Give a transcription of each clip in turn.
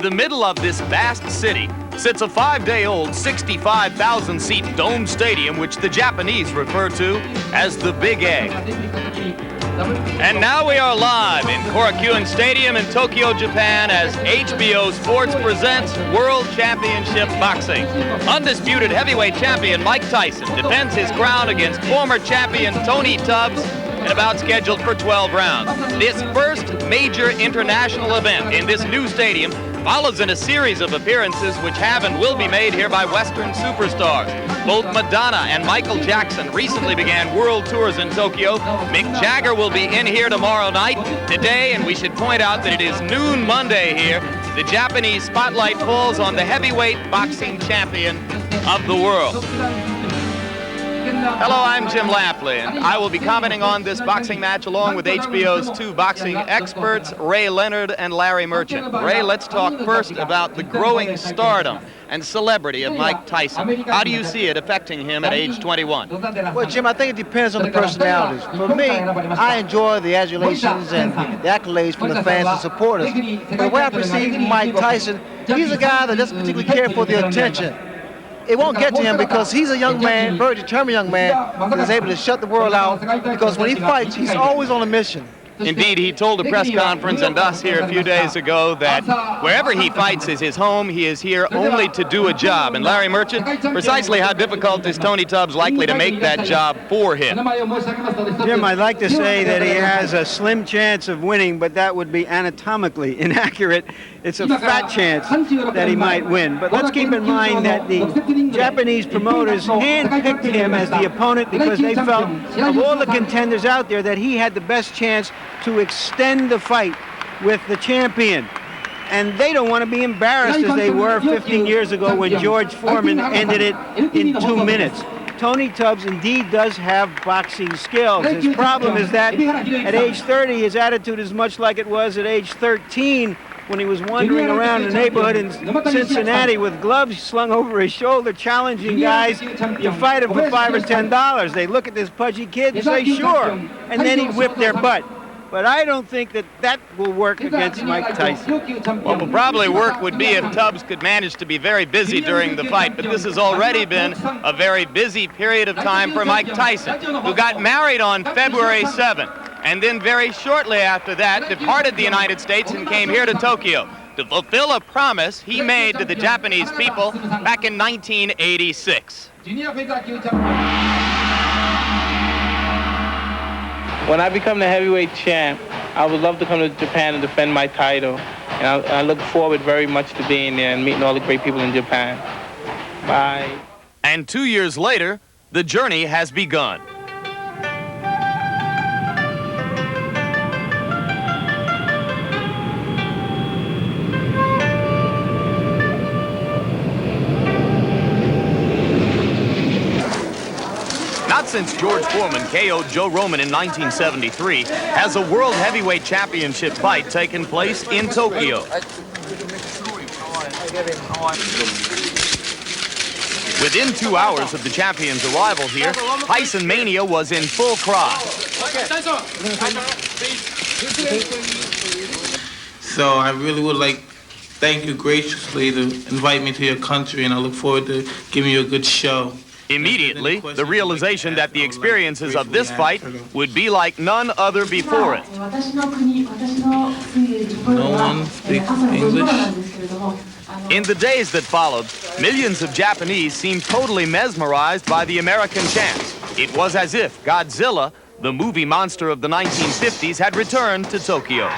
the middle of this vast city sits a 5-day-old 65,000-seat dome stadium which the Japanese refer to as the Big Egg. And now we are live in Korakuen Stadium in Tokyo, Japan as HBO Sports presents World Championship Boxing. Undisputed heavyweight champion Mike Tyson defends his crown against former champion Tony Tubbs and about scheduled for 12 rounds. This first major international event in this new stadium follows in a series of appearances which have and will be made here by Western superstars. Both Madonna and Michael Jackson recently began world tours in Tokyo. Mick Jagger will be in here tomorrow night. Today, and we should point out that it is noon Monday here, the Japanese spotlight falls on the heavyweight boxing champion of the world. Hello, I'm Jim Lampley, and I will be commenting on this boxing match along with HBO's two boxing experts, Ray Leonard and Larry Merchant. Ray, let's talk first about the growing stardom and celebrity of Mike Tyson. How do you see it affecting him at age 21? Well, Jim, I think it depends on the personalities. For me, I enjoy the adulations and the accolades from the fans and supporters. But the way I perceive Mike Tyson, he's a guy that doesn't particularly care for the attention. It won't get to him because he's a young man, very determined young man, that is able to shut the world out because when he fights, he's always on a mission. Indeed, he told a press conference and us here a few days ago that wherever he fights is his home. He is here only to do a job. And Larry Merchant, precisely how difficult is Tony Tubbs likely to make that job for him? Jim, I'd like to say that he has a slim chance of winning, but that would be anatomically inaccurate. It's a fat chance that he might win. But let's keep in mind that the Japanese promoters handpicked him as the opponent because they felt, of all the contenders out there, that he had the best chance to extend the fight with the champion. And they don't want to be embarrassed as they were 15 years ago when George Foreman ended it in 2 minutes. Tony Tubbs indeed does have boxing skills. His problem is that at age 30, his attitude is much like it was at age 13 when he was wandering around the neighborhood in Cincinnati with gloves slung over his shoulder, challenging guys to fight him for $5 or $10. They look at this pudgy kid and say, sure, and then he'd whip their butt. But I don't think that that will work against Mike Tyson. What will probably work would be if Tubbs could manage to be very busy during the fight, but this has already been a very busy period of time for Mike Tyson, who got married on February 7th, and then very shortly after that departed the United States and came here to Tokyo to fulfill a promise he made to the Japanese people back in 1986. When I become the heavyweight champ, I would love to come to Japan and defend my title. And I look forward very much to being there and meeting all the great people in Japan. Bye. And 2 years later, the journey has begun. Not since George Foreman KO'd Joe Roman in 1973 has a World Heavyweight Championship fight taken place in Tokyo. Within 2 hours of the champion's arrival here, Tyson Mania was in full cry. So I really would like thank you graciously to invite me to your country, and I look forward to giving you a good show. Immediately, the realization that the experiences of this fight would be like none other before it. No one speaks English. In the days that followed, millions of Japanese seemed totally mesmerized by the American champs. It was as if Godzilla, the movie monster of the 1950s, had returned to Tokyo.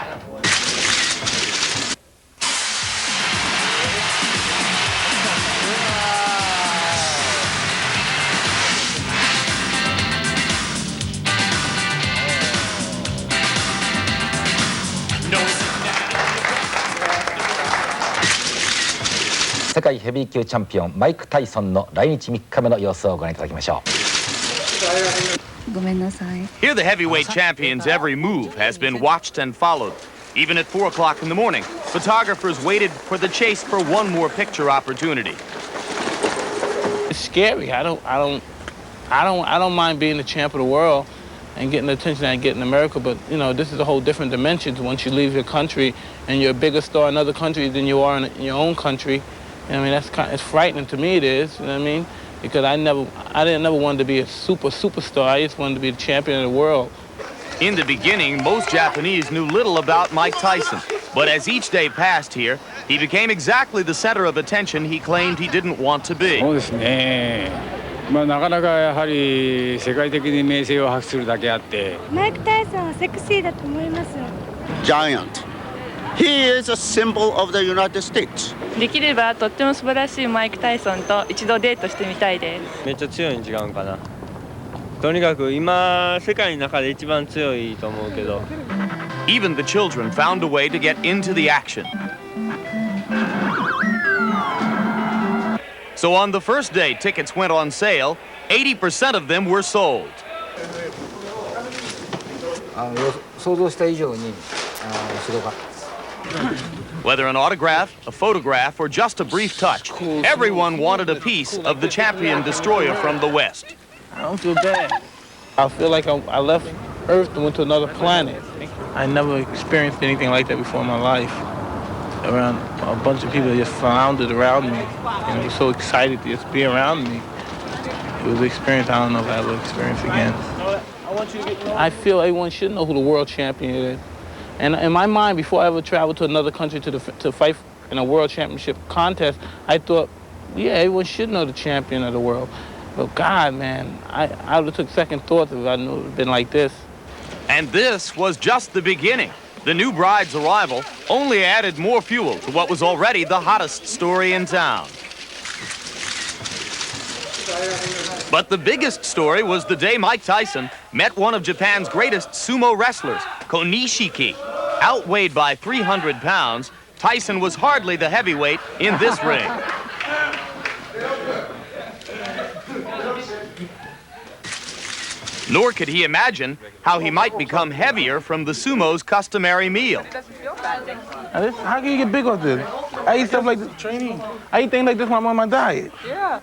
世界ヘビー級チャンピオンマイク・タイソンの来日3日目の様子をご覧いただきましょう。ごめんなさい。 Here the heavyweight champion's every move has been watched and followed. Even at 4 o'clock in the morning, photographers waited for the chase for one more picture opportunity. It's scary. I don't mind being the champ of the world. and getting the attention that I get in America, but you know, this is a whole different dimension once you leave your country and you're a bigger star in other countries than you are in your own country. And, I mean, it's frightening to me, it is, you know what I mean? Because I didn't never want to be a superstar. I just wanted to be the champion of the world. In the beginning, most Japanese knew little about Mike Tyson. But as each day passed here, he became exactly the center of attention he claimed he didn't want to be. そうですね。なかなかやはり世界的に名声を博するだけあって。マイク・タイソンはセクシーだと思います。Giant. He is a symbol of the United States. できればとっても素晴らしいマイク・タイソンと一度デートしてみたいです。めっちゃ強いん違うんかな。とにかく今世界の中で一番強いと思うけど。Even the children found a way to get into the action. So on the first day tickets went on sale, 80% of them were sold. 想像した以上にすごかったです。 Whether an autograph, a photograph, or just a brief touch, everyone wanted a piece of the champion destroyer from the West. I don't feel bad. I feel like I left Earth and went to another planet. I never experienced anything like that before in my life. Around a bunch of people that just floundered around me and were so excited to just be around me. It was an experience I don't know if I will experience again. I feel everyone should know who the world champion is. And in my mind, before I ever traveled to another country to fight in a world championship contest, I thought, yeah, everyone should know the champion of the world. But God, man, I would have took second thoughts if I knew it would have been like this. And this was just the beginning. The new bride's arrival only added more fuel to what was already the hottest story in town. But the biggest story was the day Mike Tyson met one of Japan's greatest sumo wrestlers, Konishiki. Outweighed by 300 pounds, Tyson was hardly the heavyweight in this ring. Nor could he imagine how he might become heavier from the sumo's customary meal. How can you get big off this? I eat stuff like this. Training. I eat things like this when I'm on my diet. Yeah.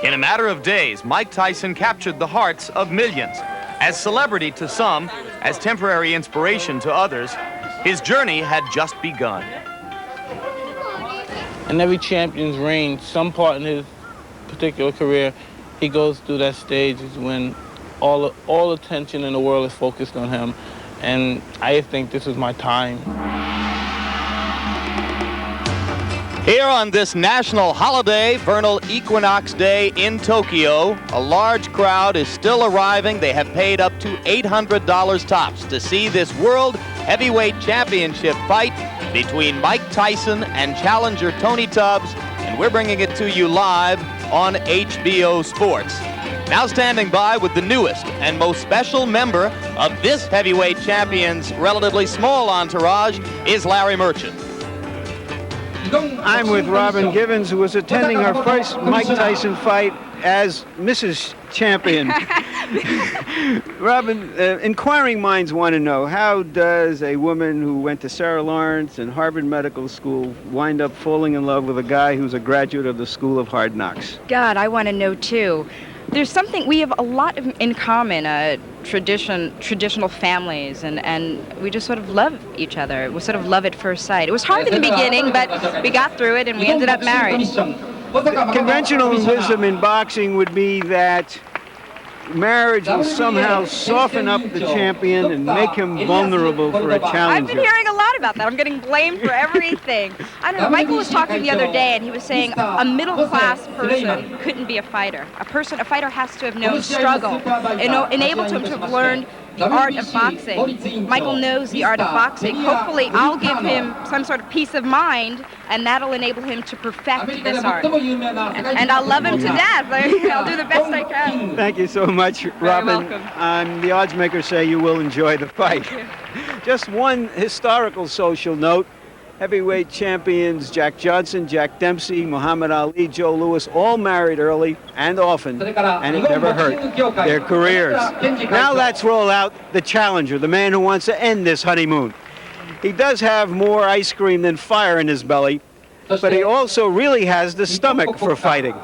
In a matter of days, Mike Tyson captured the hearts of millions. As celebrity to some, as temporary inspiration to others, his journey had just begun. In every champion's reign, some part in his particular career, he goes through that stage is when all attention in the world is focused on him. And I think this is my time. Here on this national holiday, vernal equinox day in Tokyo, a large crowd is still arriving. They have paid up to $800 tops to see this World Heavyweight Championship fight between Mike Tyson and challenger Tony Tubbs, and we're bringing it to you live on HBO Sports. Now standing by with the newest and most special member of this heavyweight champion's relatively small entourage is Larry Merchant. I'm with Robin Givens, who was attending our first Mike Tyson fight as Mrs. Champion. Robin, inquiring minds want to know, how does a woman who went to Sarah Lawrence and Harvard Medical School wind up falling in love with a guy who's a graduate of the School of Hard Knocks? God, I want to know too. There's something, we have a lot in common, traditional families, and we just sort of love each other. We sort of love at first sight. It was hard in the beginning, but we got through it and we ended up married. Conventional wisdom in boxing would be that marriage will somehow soften up the champion and make him vulnerable for a challenger. I've been hearing a lot about that. I'm getting blamed for everything. I don't know. Michael was talking the other day, and he was saying a middle-class person couldn't be a fighter. A fighter has to have known struggle, enabled him to have learned the art of boxing. Michael knows the art of boxing. Hopefully, I'll give him some sort of peace of mind, and that'll enable him to perfect this art. And I'll love him to death. I'll do the best I can. Thank you so much, Robin. The odds makers say you will enjoy the fight. Just one historical social note. Heavyweight champions Jack Johnson, Jack Dempsey, Muhammad Ali, Joe Louis, all married early and often, and it never hurt their careers. Now let's roll out the challenger, the man who wants to end this honeymoon. He does have more ice cream than fire in his belly, but he also really has the stomach for fighting.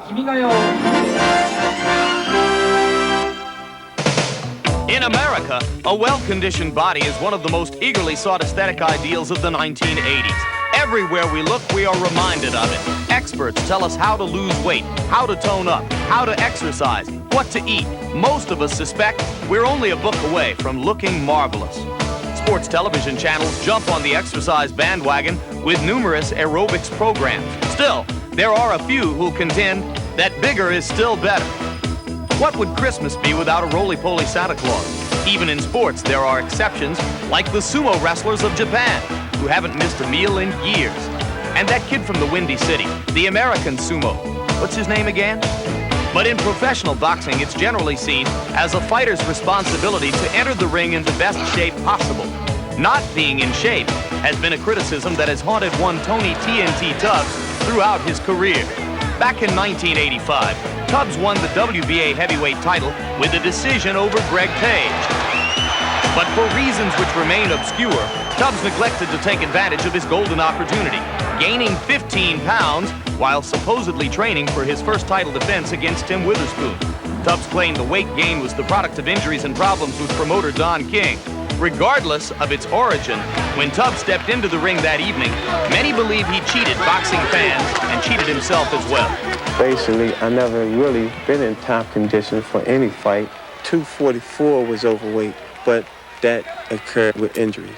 In America, a well-conditioned body is one of the most eagerly sought aesthetic ideals of the 1980s. Everywhere we look, we are reminded of it. Experts tell us how to lose weight, how to tone up, how to exercise, what to eat. Most of us suspect we're only a book away from looking marvelous. Sports television channels jump on the exercise bandwagon with numerous aerobics programs. Still, there are a few who contend that bigger is still better. What would Christmas be without a roly-poly Santa Claus? Even in sports, there are exceptions, like the sumo wrestlers of Japan, who haven't missed a meal in years. And that kid from the Windy City, the American sumo. What's his name again? But in professional boxing, it's generally seen as a fighter's responsibility to enter the ring in the best shape possible. Not being in shape has been a criticism that has haunted one Tony TNT Tubbs throughout his career. Back in 1985, Tubbs won the WBA heavyweight title with a decision over Greg Page. But for reasons which remain obscure, Tubbs neglected to take advantage of his golden opportunity, gaining 15 pounds while supposedly training for his first title defense against Tim Witherspoon. Tubbs claimed the weight gain was the product of injuries and problems with promoter Don King. Regardless of its origin, when Tubbs stepped into the ring that evening, many believe he cheated boxing fans and cheated himself as well. Basically, I never really been in top condition for any fight. 244 was overweight, but that occurred with injuries.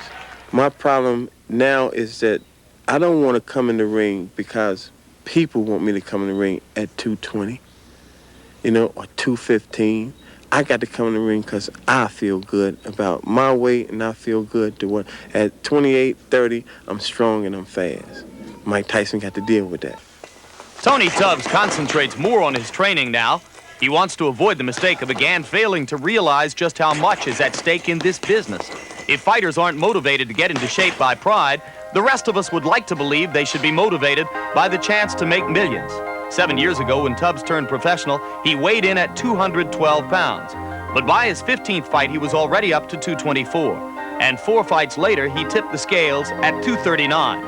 My problem now is that I don't want to come in the ring because people want me to come in the ring at 220, or 215. I got to come in the ring because I feel good about my weight, and I feel good to what at 28, 30, I'm strong and I'm fast. Mike Tyson got to deal with that. Tony Tubbs concentrates more on his training now. He wants to avoid the mistake of again failing to realize just how much is at stake in this business. If fighters aren't motivated to get into shape by pride, the rest of us would like to believe they should be motivated by the chance to make millions. 7 years ago, when Tubbs turned professional, he weighed in at 212 pounds. But by his 15th fight, he was already up to 224. And 4 fights later, he tipped the scales at 239.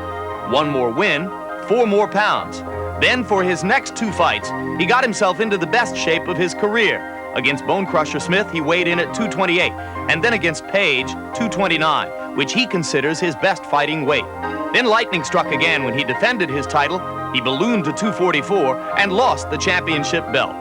1 more win, 4 more pounds. Then for his next 2 fights, he got himself into the best shape of his career. Against Bone Crusher Smith, he weighed in at 228. And then against Page, 229, which he considers his best fighting weight. Then lightning struck again when he defended his title. He ballooned to 244 and lost the championship belt.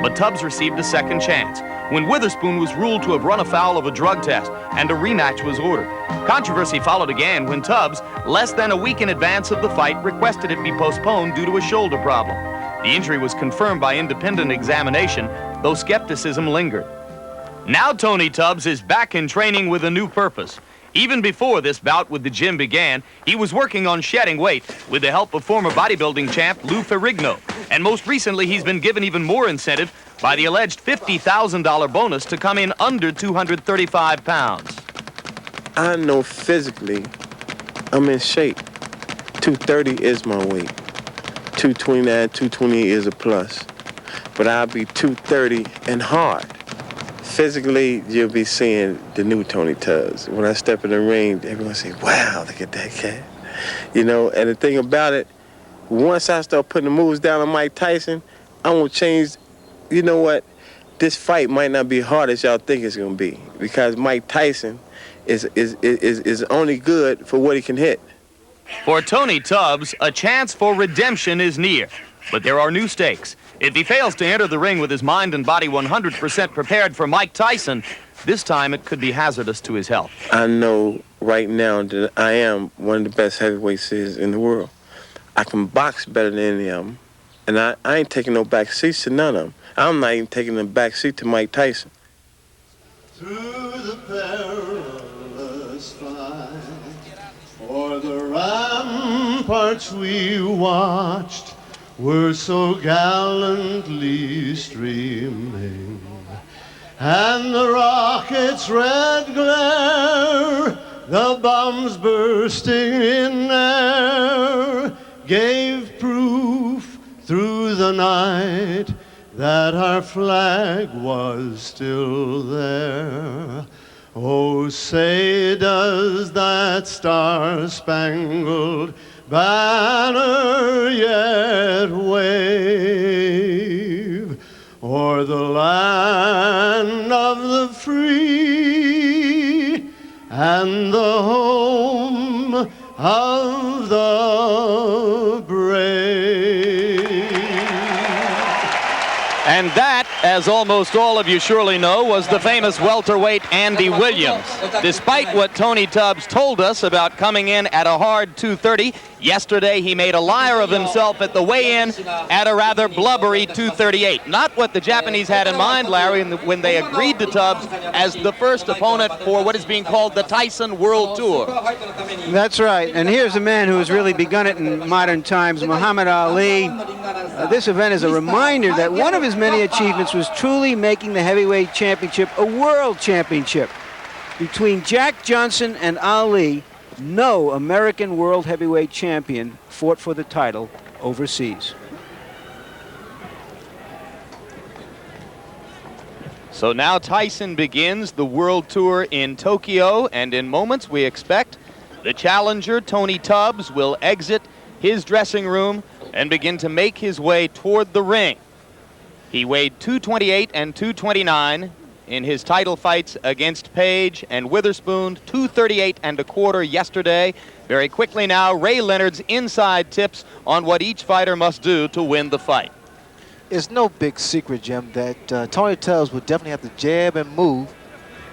But Tubbs received a second chance when Witherspoon was ruled to have run afoul of a drug test and a rematch was ordered. Controversy followed again when Tubbs, less than a week in advance of the fight, requested it be postponed due to a shoulder problem. The injury was confirmed by independent examination, though skepticism lingered. Now Tony Tubbs is back in training with a new purpose. Even before this bout with the gym began, he was working on shedding weight with the help of former bodybuilding champ Lou Ferrigno. And most recently, he's been given even more incentive by the alleged $50,000 bonus to come in under 235 pounds. I know physically I'm in shape. 230 is my weight. 229, 228 is a plus. But I'll be 230 and hard. Physically, you'll be seeing the new Tony Tubbs. When I step in the ring, everyone say, wow, look at that cat. And the thing about it, once I start putting the moves down on Mike Tyson, I won't change. You know what? This fight might not be hard as y'all think it's going to be, because Mike Tyson is only good for what he can hit. For Tony Tubbs, a chance for redemption is near. But there are new stakes. If he fails to enter the ring with his mind and body 100% prepared for Mike Tyson, this time it could be hazardous to his health. I know right now that I am one of the best heavyweights in the world. I can box better than any of them. And I ain't taking no back seats to none of them. I'm not even taking a back seat to Mike Tyson. Through the perilous fight, o'er the ramparts we watched, were so gallantly streaming, and the rocket's red glare, the bombs bursting in air, gave proof through the night that our flag was still there. Oh, say does that star-spangled banner yet wave o'er the land of the free? the brave. And that, as almost all of you surely know, was the famous welterweight Andy Williams. Despite what Tony Tubbs told us about coming in at a hard 230, yesterday he made a liar of himself at the weigh-in at a rather blubbery 238. Not what the Japanese had in mind, Larry, when they agreed to Tubbs as the first opponent for what is being called the Tyson World Tour. That's right. And here's a man who has really begun it in modern times, Muhammad Ali. This event is a reminder that one of his many achievements was truly making the heavyweight championship a world championship. Between Jack Johnson and Ali, no American world heavyweight champion fought for the title overseas. So now Tyson begins the World Tour in Tokyo, and in moments we expect the challenger, Tony Tubbs, will exit his dressing room and begin to make his way toward the ring. He weighed 228 and 229 in his title fights against Page and Witherspoon, 238 and a quarter yesterday. Very quickly now, Ray Leonard's inside tips on what each fighter must do to win the fight. It's no big secret, Jim, that Tony Tubbs would definitely have to jab and move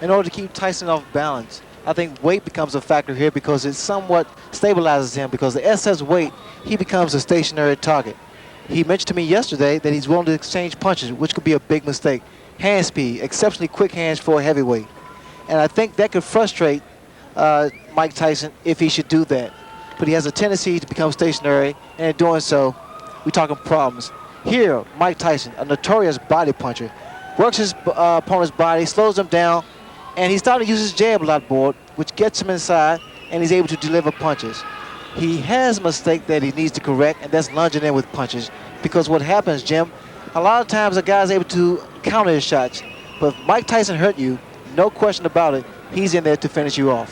in order to keep Tyson off balance. I think weight becomes a factor here because it somewhat stabilizes him, because the excess weight, he becomes a stationary target. He mentioned to me yesterday that he's willing to exchange punches, which could be a big mistake. Hand speed, exceptionally quick hands for a heavyweight. And I think that could frustrate Mike Tyson if he should do that. But he has a tendency to become stationary, and in doing so, we're talking problems. Here, Mike Tyson, a notorious body puncher, works his opponent's body, slows him down, and he's starting to use his jab a lot more, which gets him inside, and he's able to deliver punches. He has a mistake that he needs to correct, and that's lunging in with punches. Because what happens, Jim, a lot of times a guy's able to counter his shots. But if Mike Tyson hurt you, no question about it, he's in there to finish you off.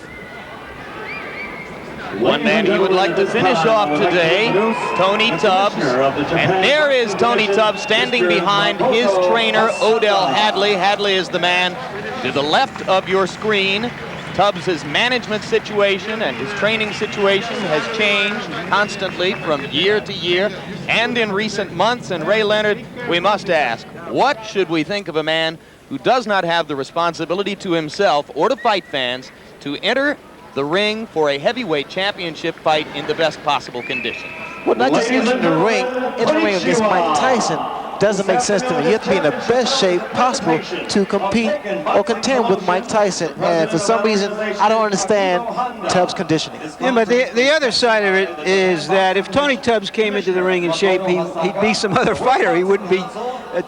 One man he would like to finish off today, Tony Tubbs. And there is Tony Tubbs standing behind his trainer, Odell Hadley. Hadley is the man to the left of your screen. Tubbs' management situation and his training situation has changed constantly from year to year and in recent months. And Ray Leonard, we must ask, what should we think of a man who does not have the responsibility to himself or to fight fans to enter the ring for a heavyweight championship fight in the best possible condition? Well, not just entering the ring against Mike Tyson doesn't make sense to me. You have to be in the best shape possible to compete or contend with Mike Tyson. And for some reason, I don't understand Tubbs' conditioning. Yeah, but the other side of it is that if Tony Tubbs came into the ring in shape, he'd be some other fighter. He wouldn't be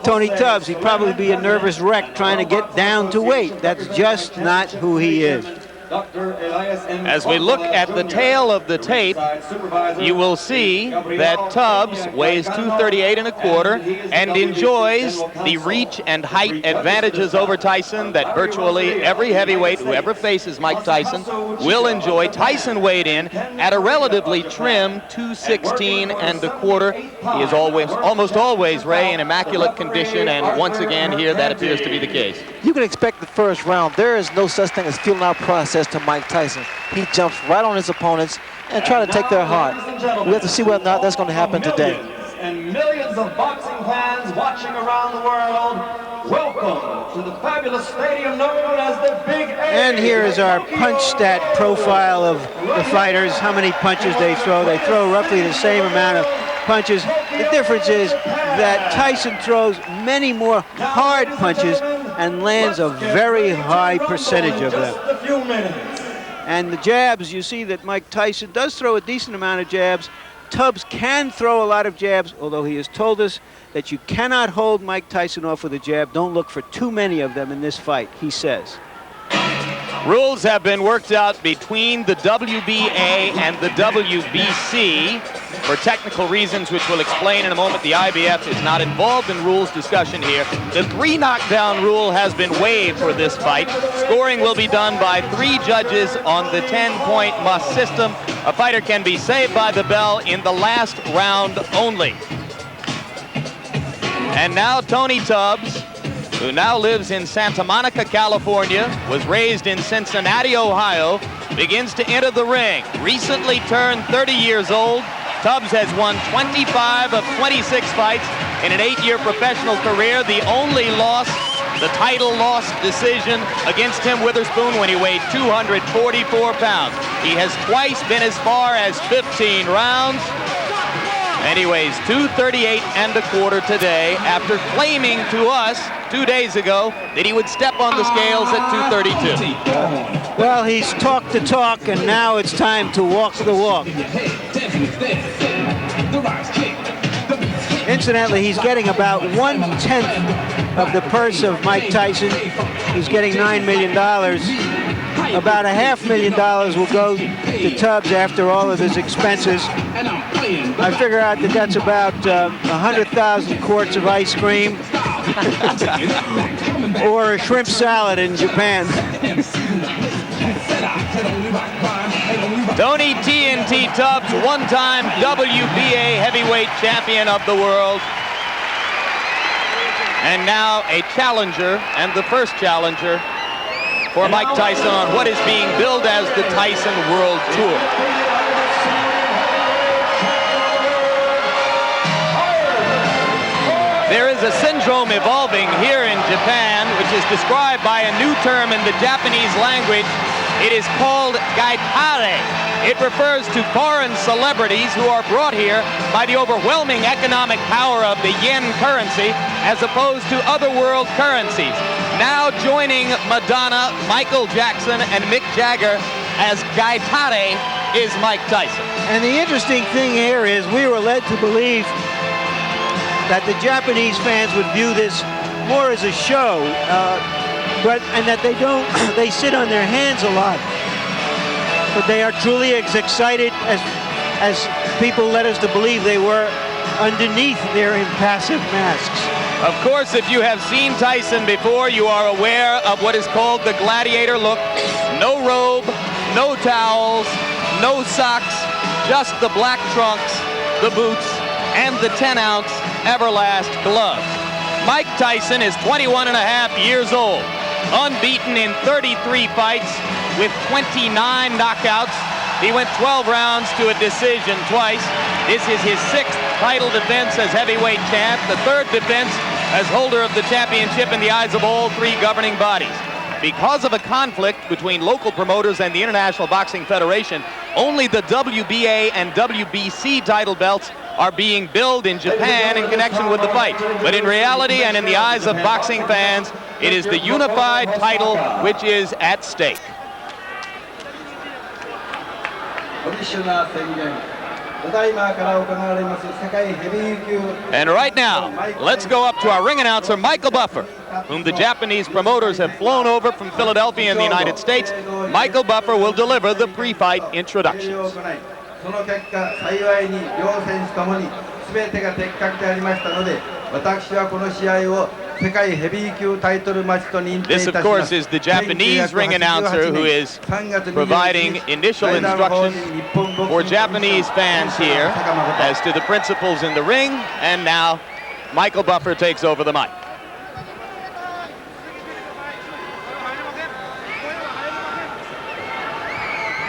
Tony Tubbs. He'd probably be a nervous wreck trying to get down to weight. That's just not who he is. As we look at the tail of the tape, you will see that Tubbs weighs 238 and a quarter and enjoys the reach and height advantages over Tyson that virtually every heavyweight who ever faces Mike Tyson will enjoy. Tyson weighed in at a relatively trim 216 and a quarter. He is almost always, Ray, in immaculate condition, and once again here that appears to be the case. You can expect the first round. There is no such thing as feeling out process to Mike Tyson. He jumps right on his opponents and try to take their heart. We have to see whether or not that's going to happen today. And millions of boxing fans watching around the world, welcome to the fabulous stadium known as the Big A. And here is our punch stat profile of the fighters, how many punches they throw. They throw roughly the same amount of punches. The difference is that Tyson throws many more hard punches and lands a very high percentage of them. And the jabs, you see that Mike Tyson does throw a decent amount of jabs. Tubbs can throw a lot of jabs, although he has told us that you cannot hold Mike Tyson off with a jab. Don't look for too many of them in this fight, he says. Rules have been worked out between the WBA and the WBC for technical reasons, which we'll explain in a moment. The IBF is not involved in rules discussion here. The 3 knockdown rule has been waived for this fight. Scoring will be done by 3 judges on the 10-point must system. A fighter can be saved by the bell in the last round only. And now Tony Tubbs, who now lives in Santa Monica, California, was raised in Cincinnati, Ohio, begins to enter the ring. Recently turned 30 years old, Tubbs has won 25 of 26 fights in an 8-year professional career. The only loss, the title loss decision against Tim Witherspoon when he weighed 244 pounds. He has twice been as far as 15 rounds. And he weighs 238 1/4 today after claiming to us 2 days ago that he would step on the scales at 232. Well, he's talked the talk, and now it's time to walk the walk. Incidentally, he's getting about 1/10 of the purse of Mike Tyson. He's getting $9 million. About $500,000 will go to Tubbs after all of his expenses. I figure out that that's about 100,000 quarts of ice cream or a shrimp salad in Japan. Tony TNT Tubbs, one-time WBA heavyweight champion of the world. And now a challenger, and the first challenger for Mike Tyson on what is being billed as the Tyson World Tour. There is a syndrome evolving here in Japan, which is described by a new term in the Japanese language. It is called gaitare. It refers to foreign celebrities who are brought here by the overwhelming economic power of the yen currency as opposed to other world currencies. Now joining Madonna, Michael Jackson, and Mick Jagger as gaitare is Mike Tyson. And the interesting thing here is we were led to believe that the Japanese fans would view this more as a show, and that they sit on their hands a lot. But they are truly as excited as people led us to believe they were underneath their impassive masks. Of course, if you have seen Tyson before, you are aware of what is called the gladiator look. No robe, no towels, no socks, just the black trunks, the boots, and the 10-ounce Everlast gloves. Mike Tyson is 21.5 years old, unbeaten in 33 fights with 29 knockouts. He went 12 rounds to a decision twice. This is his 6th title defense as heavyweight champ, the 3rd defense as holder of the championship in the eyes of all 3 governing bodies. Because of a conflict between local promoters and the International Boxing Federation, only the WBA and WBC title belts are being billed in Japan in connection with the fight. But in reality and in the eyes of boxing fans, it is the unified title which is at stake. And right now, let's go up to our ring announcer, Michael Buffer, whom the Japanese promoters have flown over from Philadelphia in the United States. Michael Buffer will deliver the pre-fight introductions. This, of course, is the Japanese ring announcer who is providing initial instructions for Japanese fans here as to the principles in the ring. And now, Michael Buffer takes over the mic.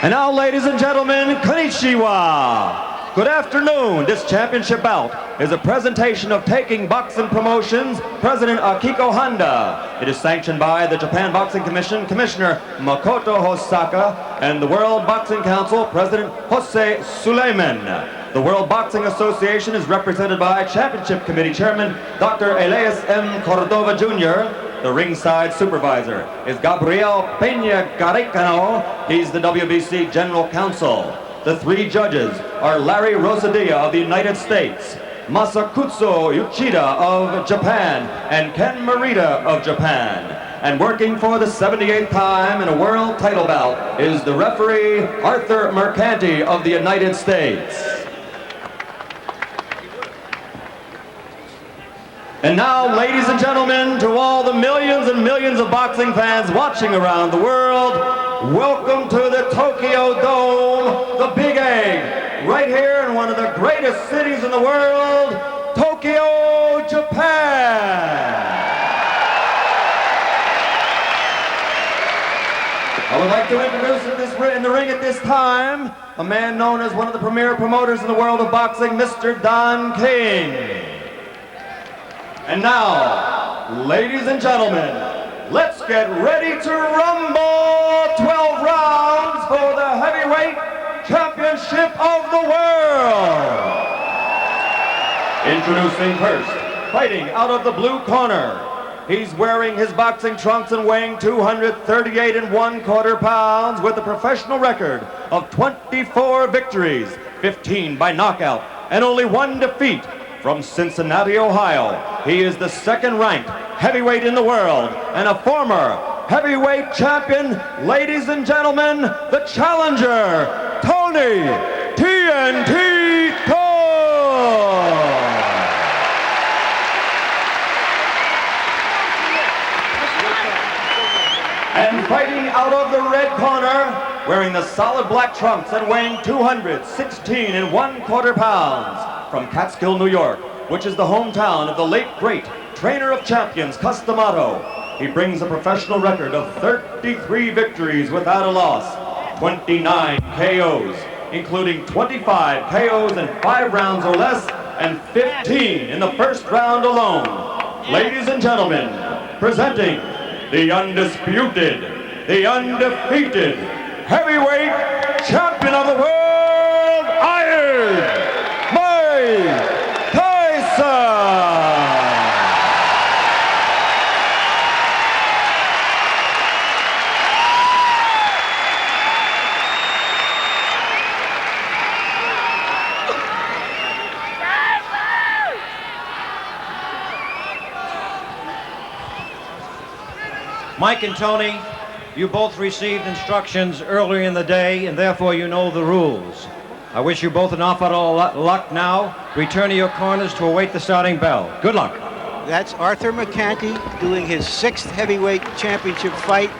And now, ladies and gentlemen, konnichiwa. Good afternoon. This championship bout is a presentation of Taking Boxing Promotions, President Akiko Honda. It is sanctioned by the Japan Boxing Commission, Commissioner Makoto Hosaka, and the World Boxing Council, President Jose Suleiman. The World Boxing Association is represented by Championship Committee Chairman Dr. Elias M. Cordova Jr. The ringside supervisor is Gabriel Peña Garicano. He's the WBC General Counsel. The 3 judges are Larry Rosadilla of the United States, Masakutsu Uchida of Japan, and Ken Morita of Japan. And working for the 78th time in a world title bout is the referee Arthur Mercanti of the United States. And now, ladies and gentlemen, to all the millions and millions of boxing fans watching around the world, welcome to the Tokyo Dome, the Big Egg, right here in one of the greatest cities in the world, Tokyo, Japan. I would like to introduce in the ring at this time a man known as one of the premier promoters in the world of boxing, Mr. Don King. And now, ladies and gentlemen, let's get ready to rumble! 12 rounds for the heavyweight championship of the world. Introducing first, fighting out of the blue corner. He's wearing his boxing trunks and weighing 238 1/4 pounds with a professional record of 24 victories, 15 by knockout, and only 1 defeat. From Cincinnati, Ohio, he is the second-ranked heavyweight in the world and a former heavyweight champion. Ladies and gentlemen, the challenger, Tony TNT Thorne. And fighting out of the red corner, wearing the solid black trunks and weighing 216 1/4 pounds, from Catskill, New York, which is the hometown of the late great trainer of champions, Cus D'Amato. He brings a professional record of 33 victories without a loss, 29 KOs, including 25 KOs in 5 rounds or less, and 15 in the first round alone. Ladies and gentlemen, presenting the undisputed, the undefeated heavyweight champion of the world, Iron Mike Tyson! Mike and Tony, you both received instructions earlier in the day, and therefore you know the rules. I wish you both an awful lot of luck now. Return to your corners to await the starting bell. Good luck. That's Arthur McCanty doing his 6th heavyweight championship fight,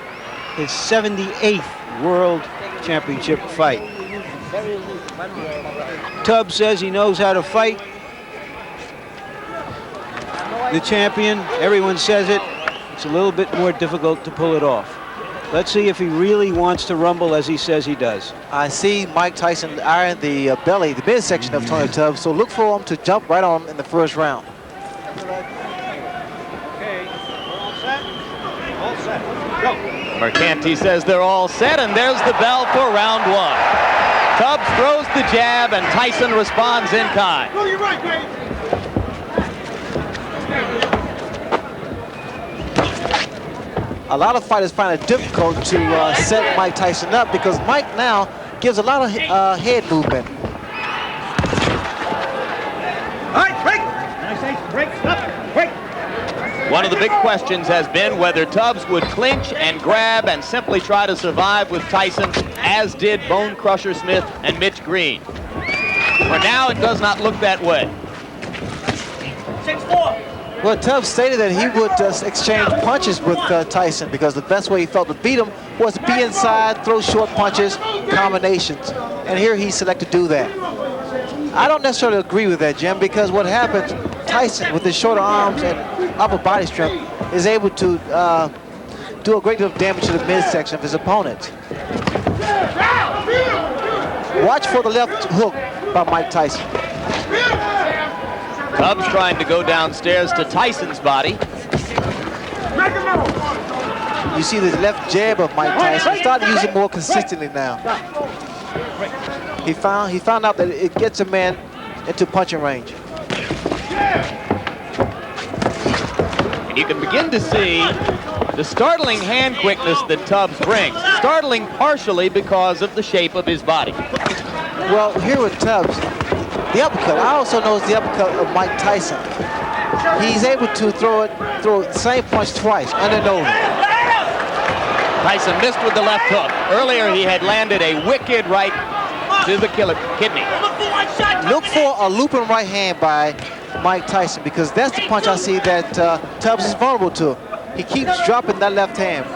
his 78th world championship fight. Tubbs says he knows how to fight. The champion, everyone says it. It's a little bit more difficult to pull it off. Let's see if he really wants to rumble as he says he does. I see Mike Tyson iron the belly, the midsection of Tony Tubbs, so look for him to jump right on in the first round. Okay, we're all set? All set. Go. Mercanti says they're all set, and there's the bell for round 1. Tubbs throws the jab, and Tyson responds in kind. Go, you're right, baby. A lot of fighters find it difficult to set Mike Tyson up because Mike now gives a lot of head movement. All right, break. I say break, stop, break. One of the big questions has been whether Tubbs would clinch and grab and simply try to survive with Tyson, as did Bone Crusher Smith and Mitch Green. For now, it does not look that way. 6-4. Well, Tubbs stated that he would exchange punches with Tyson because the best way he felt to beat him was to be inside, throw short punches, combinations. And here he selected to do that. I don't necessarily agree with that, Jim, because what happens, Tyson, with his shorter arms and upper body strength, is able to do a great deal of damage to the midsection of his opponent. Watch for the left hook by Mike Tyson. Tubbs trying to go downstairs to Tyson's body. You see the left jab of Mike Tyson. Starting to use it more consistently now. He found out that it gets a man into punching range. And you can begin to see the startling hand quickness that Tubbs brings. Startling partially because of the shape of his body. Well, here with Tubbs, the uppercut. I also noticed the uppercut of Mike Tyson. He's able to throw the same punch twice, under and over. Tyson missed with the left hook. Earlier, he had landed a wicked right to the kidney. Look for a looping right hand by Mike Tyson because that's the punch I see that Tubbs is vulnerable to. He keeps dropping that left hand.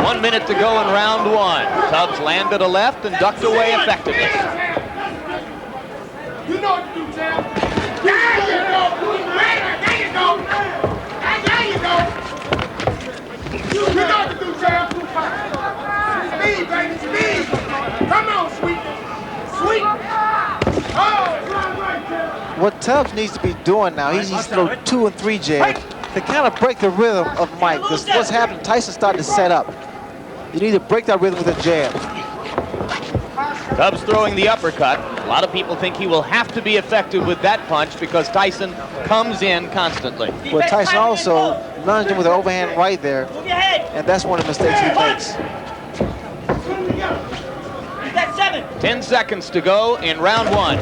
1 minute to go in round 1. Tubbs landed a left and ducked away effectively. You know what to do, champ. There you go. There you go. There you go. You know what to do, champ. Speed, baby, speed. Come on, sweet. What Tubbs needs to be doing now, he needs to throw 2 and 3 jabs to kind of break the rhythm of Mike. Because what's happening, Tyson starting to set up. You need to break that rhythm with a jab. Tubbs throwing the uppercut. A lot of people think he will have to be effective with that punch because Tyson comes in constantly. Well, Tyson also lunged him with an overhand right there, and that's one of the mistakes he makes. 10 seconds to go in round 1.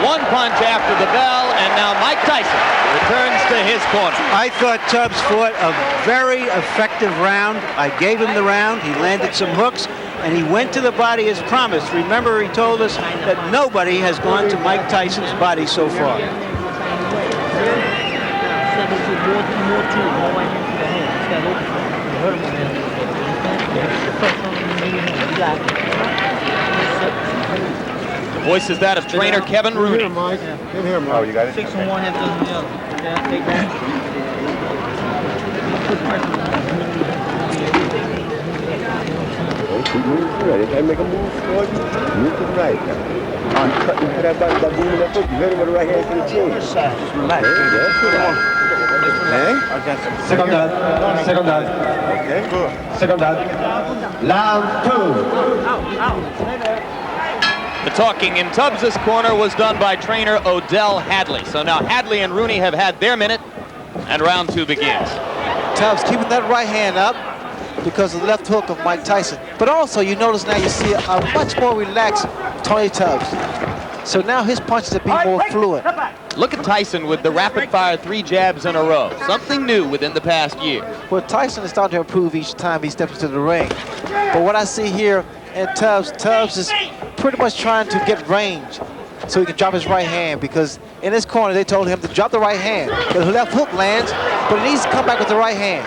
One punch after the bell, and now Mike Tyson returns to his corner. I thought Tubbs fought a very effective round. I gave him the round. He landed some hooks, and he went to the body as promised. Remember, he told us that nobody has gone to Mike Tyson's body so far. The voice is that of trainer Kevin Rooney. Oh, you got it? 6 and 1, half dozen the other. Okay, I'll take that. Keep moving forward. If I make a move forward, move to the right. I'm cutting to that body by moving that foot. You hit him with the right hand to the chin. Just relax. Hey? Second down. Second down. Okay, good. Second down. Round 2. The talking in Tubbs' corner was done by trainer Odell Hadley. So now Hadley and Rooney have had their minute, and round 2 begins. Tubbs keeping that right hand up because of the left hook of Mike Tyson. But also, you notice now you see a much more relaxed Tony Tubbs. So now his punches are being more fluid. Look at Tyson with the rapid-fire 3 jabs in a row. Something new within the past year. Well, Tyson is starting to improve each time he steps into the ring. But what I see here in Tubbs is pretty much trying to get range so he can drop his right hand, because in his corner they told him to drop the right hand. But the left hook lands, but he needs to come back with the right hand.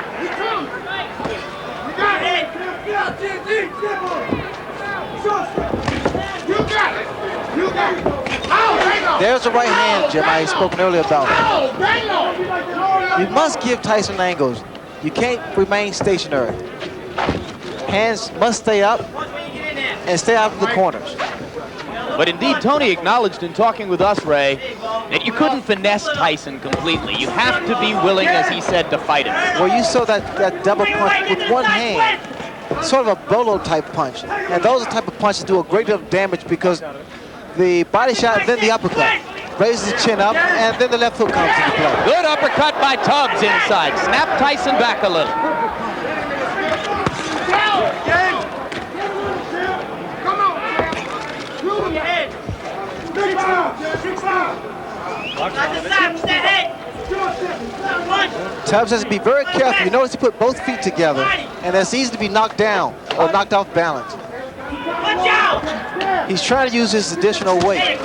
There's the right hand, Jim, I spoken earlier about. You must give Tyson angles. You can't remain stationary. Hands must stay up and stay out of the corners. But indeed, Tony acknowledged in talking with us, Ray, that you couldn't finesse Tyson completely. You have to be willing, as he said, to fight him. Well, you saw that double punch with one hand, sort of a bolo type punch. And those are the type of punches do a great deal of damage because the body shot, then the uppercut. Raises the chin up, and then the left hook comes into play. Good uppercut by Tubbs inside. Snap Tyson back a little. Tubbs has to be very careful. You notice he put both feet together, and that's easy to be knocked down or knocked off balance. He's trying to use his additional weight.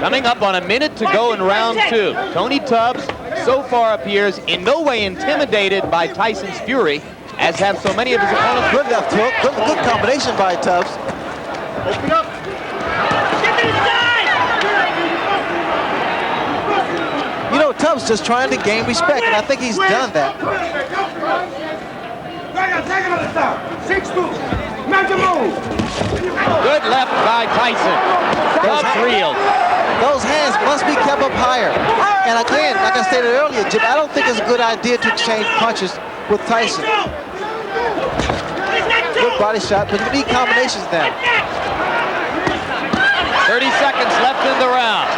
Coming up on a minute to go in round 2. Tony Tubbs so far appears in no way intimidated by Tyson's fury, as have so many of his opponents. Good left hook, good combination by Tubbs. Open up. You know, Tubbs just trying to gain respect, and I think he's done that. Good left by Tyson. Tubbs reeled. Those hands must be kept up higher. And again, like I stated earlier, Jim, I don't think it's a good idea to exchange punches with Tyson. Good body shot, but you need combinations now. 30 seconds left in the round.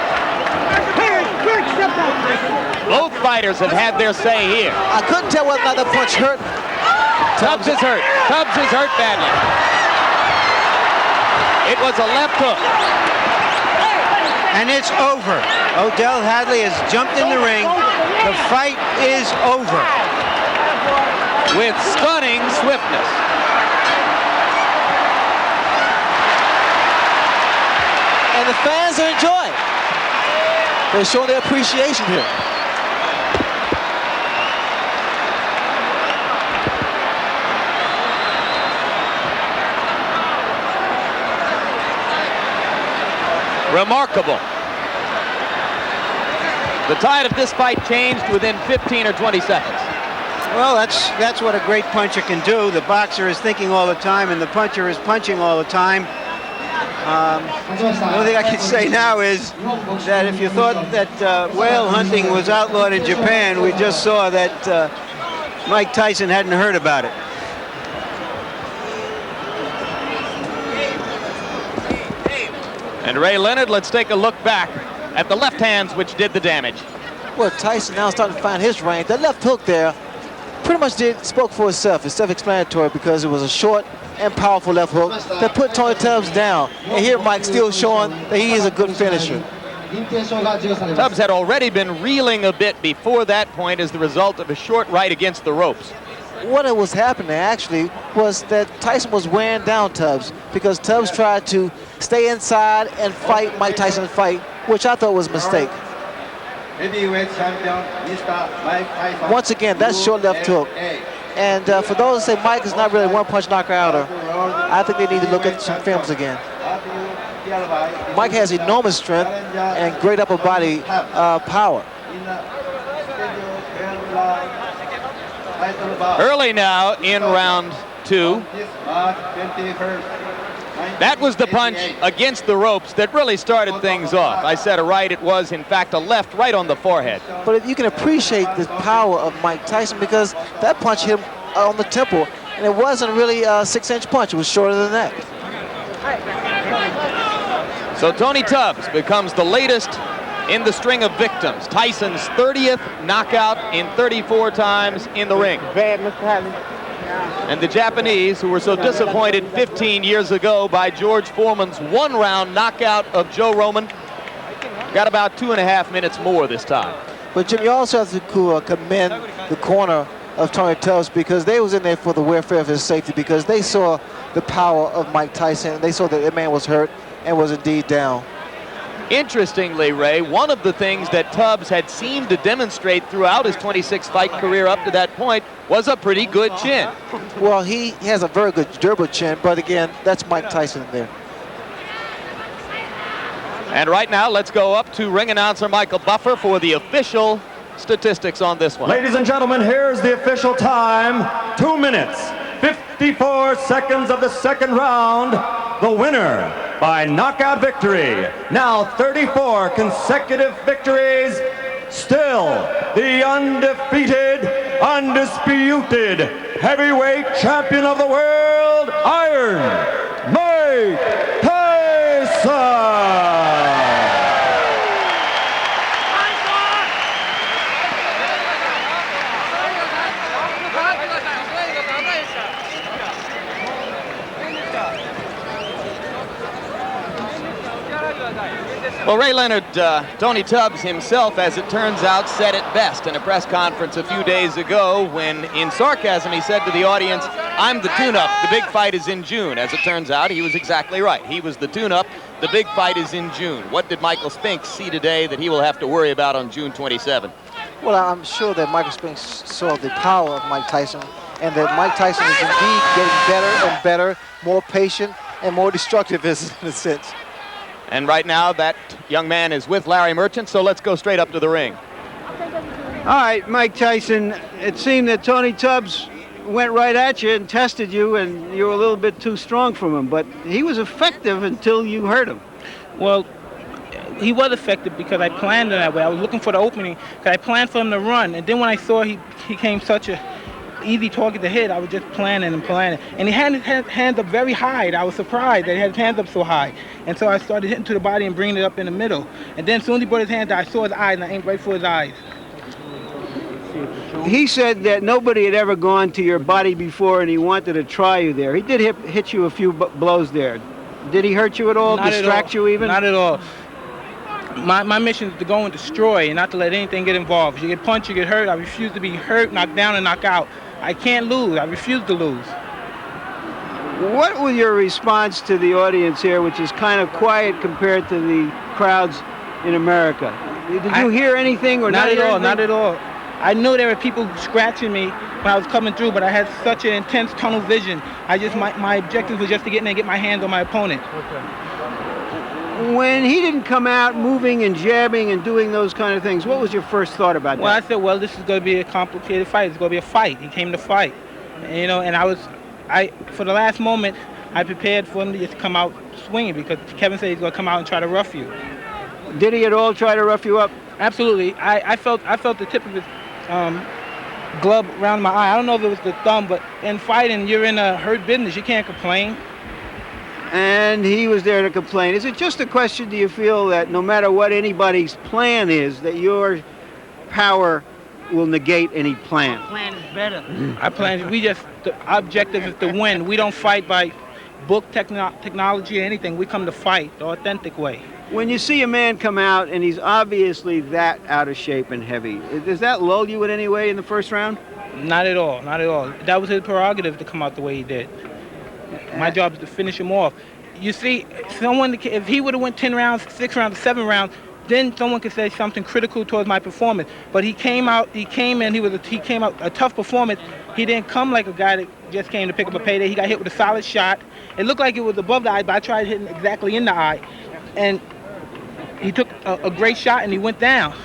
Both fighters have had their say here. I couldn't tell whether or not the punch hurt. Tubbs is hurt. Tubbs is hurt badly. It was a left hook. And it's over. Odell Hadley has jumped in the ring. The fight is over. With stunning swiftness. And the fans are enjoying. They're showing their appreciation here. Remarkable. The tide of this fight changed within 15 or 20 seconds. Well, that's what a great puncher can do. The boxer is thinking all the time, and the puncher is punching all the time. The only thing I can say now is that if you thought that whale hunting was outlawed in Japan, we just saw that Mike Tyson hadn't heard about it. And Ray Leonard, let's take a look back at the left hands which did the damage. Well, Tyson now starting to find his range. That left hook there pretty much spoke for itself. It's self-explanatory because it was a short and powerful left hook that put Tony Tubbs down. And here Mike still showing that he is a good finisher. Tubbs had already been reeling a bit before that point as the result of a short right against the ropes. What was happening actually was that Tyson was wearing down Tubbs because Tubbs tried to stay inside and fight Mike Tyson's fight, which I thought was a mistake. Heavyweight champion, Mr. Mike Tyson. Once again, that's short left hook. And for those who say Mike is not really a one-punch knockouter, I think they need to look at some films again. Mike has enormous strength and great upper body power. Early now in round 2. That was the punch against the ropes that really started things off. I said a right, it was in fact a left right on the forehead. But you can appreciate the power of Mike Tyson because that punch hit him on the temple, and it wasn't really a 6-inch punch, it was shorter than that. So Tony Tubbs becomes the latest in the string of victims. Tyson's 30th knockout in 34 times in the ring. And the Japanese, who were so disappointed 15 years ago by George Foreman's one-round knockout of Joe Roman, got about 2.5 minutes more this time. But Jim, you also have to commend the corner of Tony Tubbs because they was in there for the welfare of his safety because they saw the power of Mike Tyson. They saw that that man was hurt and was indeed down. Interestingly, Ray, one of the things that Tubbs had seemed to demonstrate throughout his 26-fight career up to that point was a pretty good chin. Well, he has a very good durable chin, but again, that's Mike Tyson there. And right now, let's go up to ring announcer Michael Buffer for the official statistics on this one. Ladies and gentlemen, here's the official time. 2 minutes, 54 seconds of the second round. The winner by knockout victory. Now 34 consecutive victories. Still the undefeated, undisputed heavyweight champion of the world, Iron Mike Tyson. Well, Ray Leonard, Tony Tubbs himself, as it turns out, said it best in a press conference a few days ago when, in sarcasm, he said to the audience, "I'm the tune-up, the big fight is in June." As it turns out, he was exactly right. He was the tune-up, the big fight is in June. What did Michael Spinks see today that he will have to worry about on June 27? Well, I'm sure that Michael Spinks saw the power of Mike Tyson and that Mike Tyson is indeed getting better and better, more patient and more destructive in a sense. And right now, that young man is with Larry Merchant, so let's go straight up to the ring. All right, Mike Tyson, it seemed that Tony Tubbs went right at you and tested you, and you were a little bit too strong for him, but he was effective until you hurt him. Well, he was effective because I planned it that way. I was looking for the opening because I planned for him to run, and then when I saw he came such a easy target to hit, I was just planning and planning. And he had his hands up very high. I was surprised that he had his hands up so high. And so I started hitting to the body and bringing it up in the middle. And then as soon as he brought his hands down, I saw his eyes and I aimed right for his eyes. He said that nobody had ever gone to your body before and he wanted to try you there. He did hit you a few blows there. Did he hurt you at all? Not distract at all. you even? Not at all. My mission is to go and destroy and not to let anything get involved. If you get punched, you get hurt. I refuse to be hurt, knocked down, and knocked out. I can't lose. I refuse to lose. What was your response to the audience here, which is kind of quiet compared to the crowds in America? Did you hear anything or not at all? anything? Not at all. I knew there were people scratching me when I was coming through, but I had such an intense tunnel vision. My objective was just to get in there and get my hands on my opponent. When he didn't come out moving and jabbing and doing those kind of things, what was your first thought about Well, that? I said, well, this is going to be a complicated fight. It's going to be a fight. He came to fight, you know. And for the last moment, I prepared for him to just come out swinging because Kevin said he's going to come out and try to rough you. Did he at all try to rough you up? Absolutely. I felt the tip of his glove around my eye. I don't know if it was the thumb, but in fighting, you're in a hurt business. You can't complain. And he was there to complain. Is it just a question, do you feel, that no matter what anybody's plan is, that your power will negate any plan? Plan is better. The objective is to win. We don't fight by book technology or anything. We come to fight the authentic way. When you see a man come out and he's obviously that out of shape and heavy, does that lull you in any way in the first round? Not at all, not at all. That was his prerogative to come out the way he did. My job is to finish him off. You see, if he would have went 10 rounds, 6 rounds, 7 rounds, then someone could say something critical towards my performance. But he came out a tough performance. He didn't come like a guy that just came to pick up a payday. He got hit with a solid shot. It looked like it was above the eye, but I tried hitting exactly in the eye. And he took a great shot and he went down.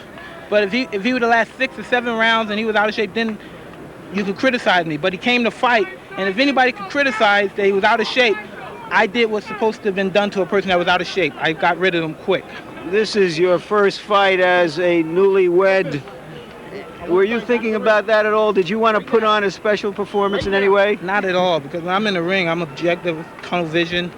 But if he would have lasted 6 or 7 rounds and he was out of shape, then you could criticize me. But he came to fight. And if anybody could criticize that he was out of shape, I did what's supposed to have been done to a person that was out of shape. I got rid of him quick. This is your first fight as a newlywed. Were you thinking about that at all? Did you want to put on a special performance in any way? Not at all, because when I'm in the ring, I'm objective, tunnel vision,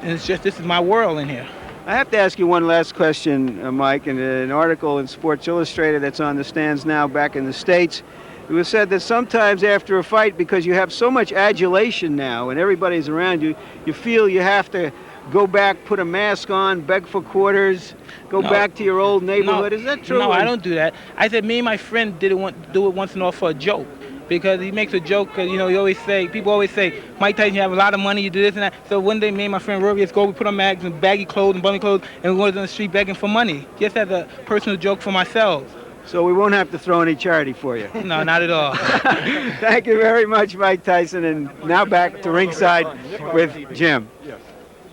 and it's just, this is my world in here. I have to ask you one last question, Mike. In an article in Sports Illustrated that's on the stands now back in the States, it was said that sometimes after a fight, because you have so much adulation now and everybody's around you, you feel you have to go back, put a mask on, beg for quarters, go back to your old neighborhood. Is that true? No, I don't do that. I said me and my friend do it once in a while for a joke. Because he makes a joke, because, you know, people always say, Mike Tyson, you have a lot of money, you do this and that. So one day, me and my friend Rory, we put on mags and baggy clothes and bummy clothes, and we went on the street begging for money, just as a personal joke for myself. So we won't have to throw any charity for you. No, not at all. Thank you very much, Mike Tyson. And now back to ringside with Jim.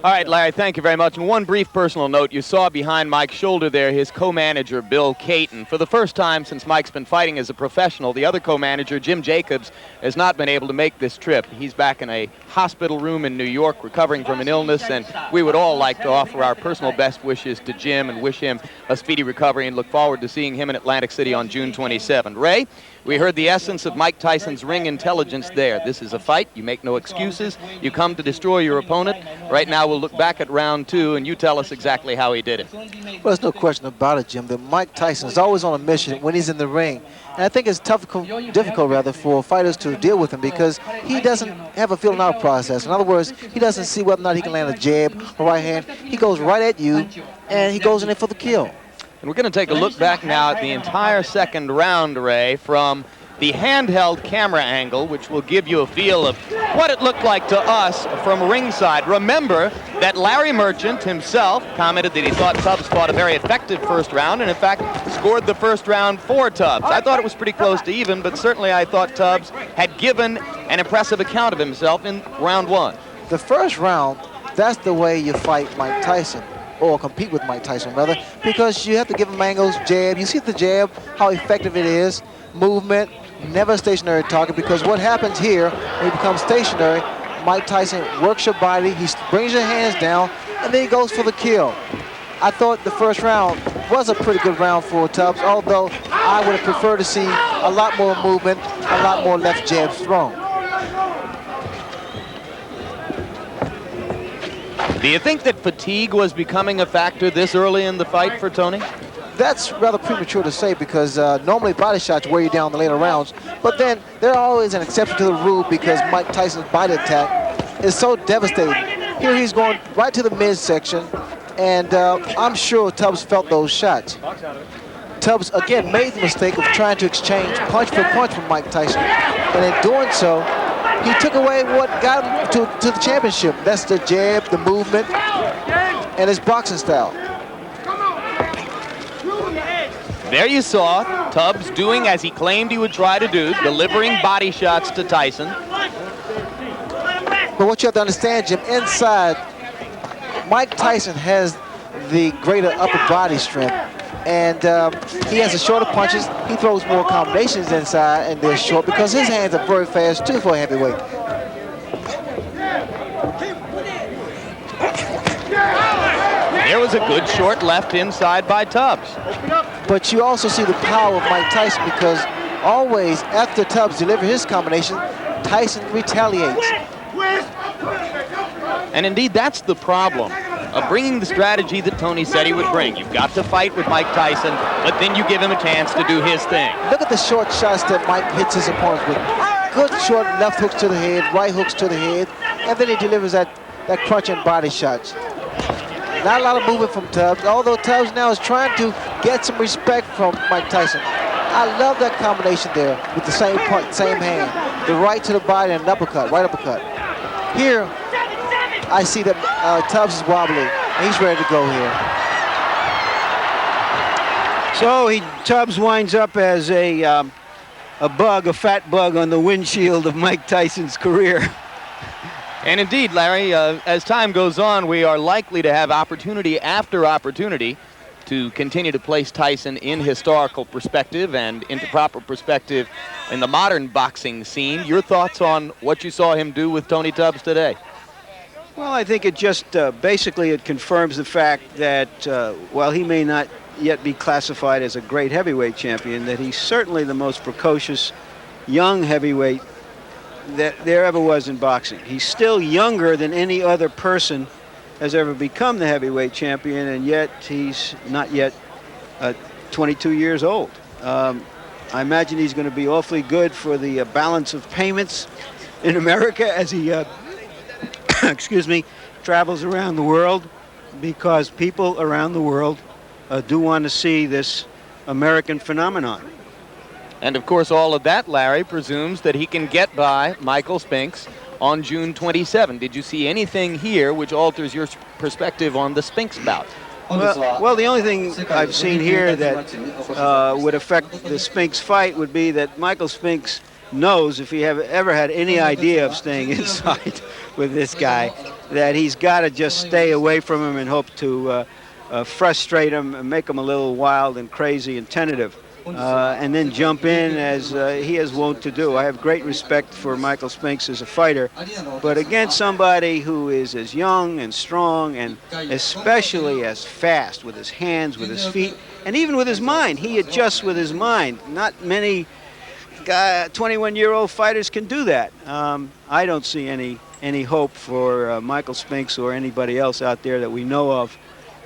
All right, Larry, thank you very much. And one brief personal note. You saw behind Mike's shoulder there his co-manager, Bill Caton. For the first time since Mike's been fighting as a professional, the other co-manager, Jim Jacobs, has not been able to make this trip. He's back in a hospital room in New York recovering from an illness, and we would all like to offer our personal best wishes to Jim and wish him a speedy recovery and look forward to seeing him in Atlantic City on June 27. Ray, we heard the essence of Mike Tyson's ring intelligence there. This is a fight. You make no excuses. You come to destroy your opponent. Right now, we'll look back at round 2, and you tell us exactly how he did it. Well, there's no question about it, Jim, that Mike Tyson is always on a mission when he's in the ring. And I think it's difficult for fighters to deal with him because he doesn't have a feeling out process. In other words, he doesn't see whether or not he can land a jab or right hand. He goes right at you, and he goes in there for the kill. And we're going to take a look back now at the entire second round, Ray, from the handheld camera angle, which will give you a feel of what it looked like to us from ringside. Remember that Larry Merchant himself commented that he thought Tubbs fought a very effective first round and, in fact, scored the first round for Tubbs. I thought it was pretty close to even, but certainly I thought Tubbs had given an impressive account of himself in round 1. The first round, that's the way you fight Mike Tyson, or compete with Mike Tyson, rather, because you have to give him angles, jab. You see the jab, how effective it is, movement, never a stationary target, because what happens here when he becomes stationary, Mike Tyson works your body, he brings your hands down, and then he goes for the kill. I thought the first round was a pretty good round for Tubbs, although I would have preferred to see a lot more movement, a lot more left jabs thrown. Do you think that fatigue was becoming a factor this early in the fight for Tony? That's rather premature to say because normally body shots wear you down in the later rounds, but then there's always an exception to the rule because Mike Tyson's body attack is so devastating. Here he's going right to the midsection, and I'm sure Tubbs felt those shots. Tubbs, again, made the mistake of trying to exchange punch for punch with Mike Tyson, and in doing so, he took away what got him to the championship. That's the jab, the movement, and his boxing style. There you saw Tubbs doing as he claimed he would try to do, delivering body shots to Tyson. But what you have to understand, Jim, inside, Mike Tyson has the greater upper body strength. And he has the shorter punches. He throws more combinations inside, and they're short because his hands are very fast too for a heavyweight. There was a good short left inside by Tubbs. But you also see the power of Mike Tyson because always after Tubbs delivers his combination, Tyson retaliates. And indeed, that's the problem of bringing the strategy that Tony said he would bring. You've got to fight with Mike Tyson, but then you give him a chance to do his thing. Look at the short shots that Mike hits his opponents with. Good short left hooks to the head, right hooks to the head, and then he delivers that crunching body shots. Not a lot of movement from Tubbs, although Tubbs now is trying to get some respect from Mike Tyson. I love that combination there with the same punch, same hand. The right to the body and an uppercut, right uppercut. Here, I see that Tubbs is wobbly, and he's ready to go here. So Tubbs winds up as a fat bug on the windshield of Mike Tyson's career. And indeed, Larry, as time goes on, we are likely to have opportunity after opportunity to continue to place Tyson in historical perspective and into proper perspective in the modern boxing scene. Your thoughts on what you saw him do with Tony Tubbs today? Well, I think it just basically it confirms the fact that while he may not yet be classified as a great heavyweight champion, that he's certainly the most precocious young heavyweight that there ever was in boxing. He's still younger than any other person has ever become the heavyweight champion, and yet he's not yet 22 years old. I imagine he's going to be awfully good for the balance of payments in America as he excuse me, travels around the world, because people around the world do want to see this American phenomenon. And of course, all of that, Larry, presumes that he can get by Michael Spinks on June 27. Did you see anything here which alters your perspective on the Spinks bout? Well, the only thing I've seen here that would affect the Spinks fight would be that Michael Spinks knows, if he ever had any idea of staying inside with this guy, that he's got to just stay away from him and hope to frustrate him and make him a little wild and crazy and tentative, and then jump in as he is wont to do. I have great respect for Michael Spinks as a fighter, but against somebody who is as young and strong and especially as fast with his hands, with his feet, and even with his mind. He adjusts with his mind. Not many 21-year-old fighters can do that. I don't see any hope for Michael Spinks or anybody else out there that we know of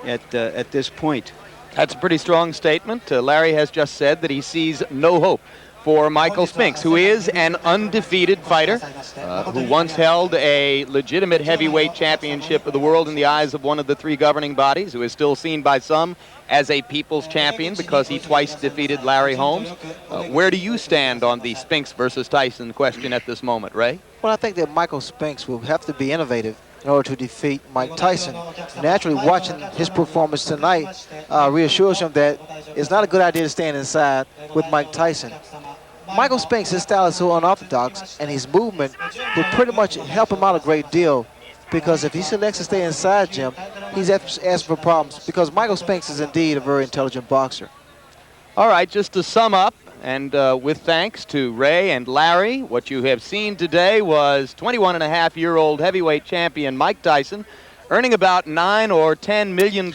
at this point. That's a pretty strong statement. Larry has just said that he sees no hope for Michael Spinks, who is an undefeated fighter, who once held a legitimate heavyweight championship of the world in the eyes of one of the three governing bodies, who is still seen by some as a people's champion because he twice defeated Larry Holmes. Where do you stand on the Spinks versus Tyson question at this moment, Ray? Well, I think that Michael Spinks will have to be innovative in order to defeat Mike Tyson. Naturally, watching his performance tonight reassures him that it's not a good idea to stand inside with Mike Tyson. Michael Spinks, his style is so unorthodox, and his movement will pretty much help him out a great deal, because if he selects to stay inside, Jim, he's asking for problems, because Michael Spinks is indeed a very intelligent boxer. All right, just to sum up, and with thanks to Ray and Larry, what you have seen today was 21-and-a-half-year-old heavyweight champion Mike Tyson earning about $9 or $10 million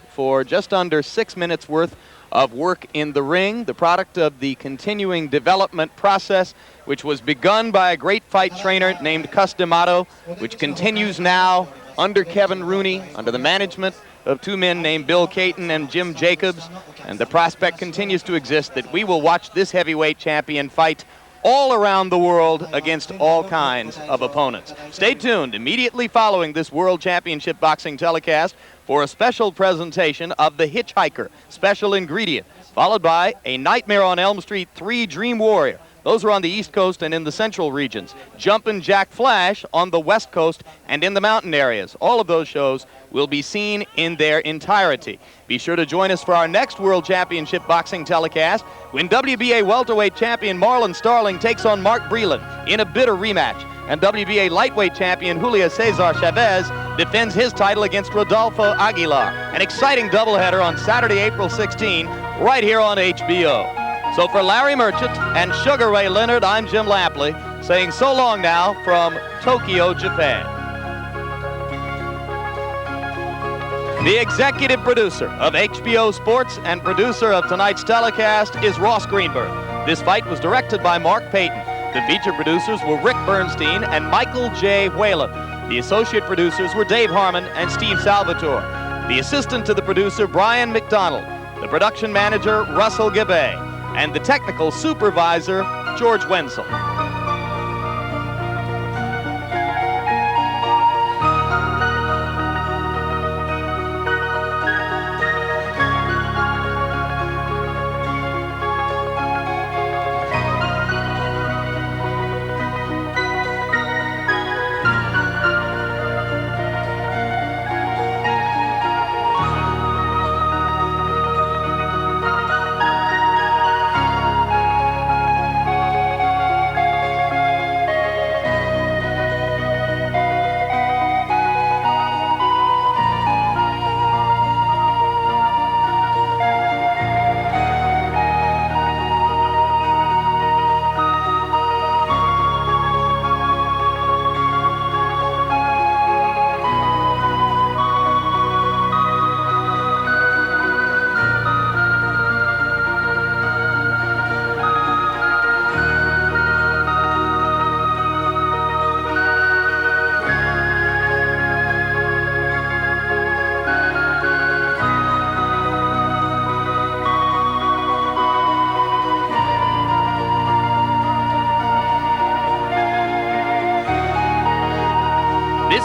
for just under 6 minutes worth of work in the ring, the product of the continuing development process, which was begun by a great fight trainer named Cus D'Amato, which continues now under Kevin Rooney, under the management of two men named Bill Caton and Jim Jacobs, and the prospect continues to exist that we will watch this heavyweight champion fight all around the world against all kinds of opponents. Stay tuned immediately following this World Championship Boxing telecast for a special presentation of The Hitchhiker Special Ingredient, followed by A Nightmare on Elm Street 3 Dream Warrior. Those are on the East Coast and in the central regions. Jumpin' Jack Flash on the West Coast and in the mountain areas. All of those shows will be seen in their entirety. Be sure to join us for our next World Championship Boxing telecast when WBA welterweight champion Marlon Starling takes on Mark Breland in a bitter rematch, and WBA lightweight champion Julio Cesar Chavez defends his title against Rodolfo Aguilar. An exciting doubleheader on Saturday, April 16, right here on HBO. So for Larry Merchant and Sugar Ray Leonard, I'm Jim Lampley, saying so long now from Tokyo, Japan. The executive producer of HBO Sports and producer of tonight's telecast is Ross Greenberg. This fight was directed by Mark Payton. The feature producers were Rick Bernstein and Michael J. Whalen. The associate producers were Dave Harmon and Steve Salvatore. The assistant to the producer, Brian McDonald. The production manager, Russell Gabay. And the technical supervisor, George Wenzel.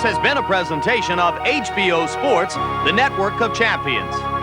This has been a presentation of HBO Sports, the network of champions.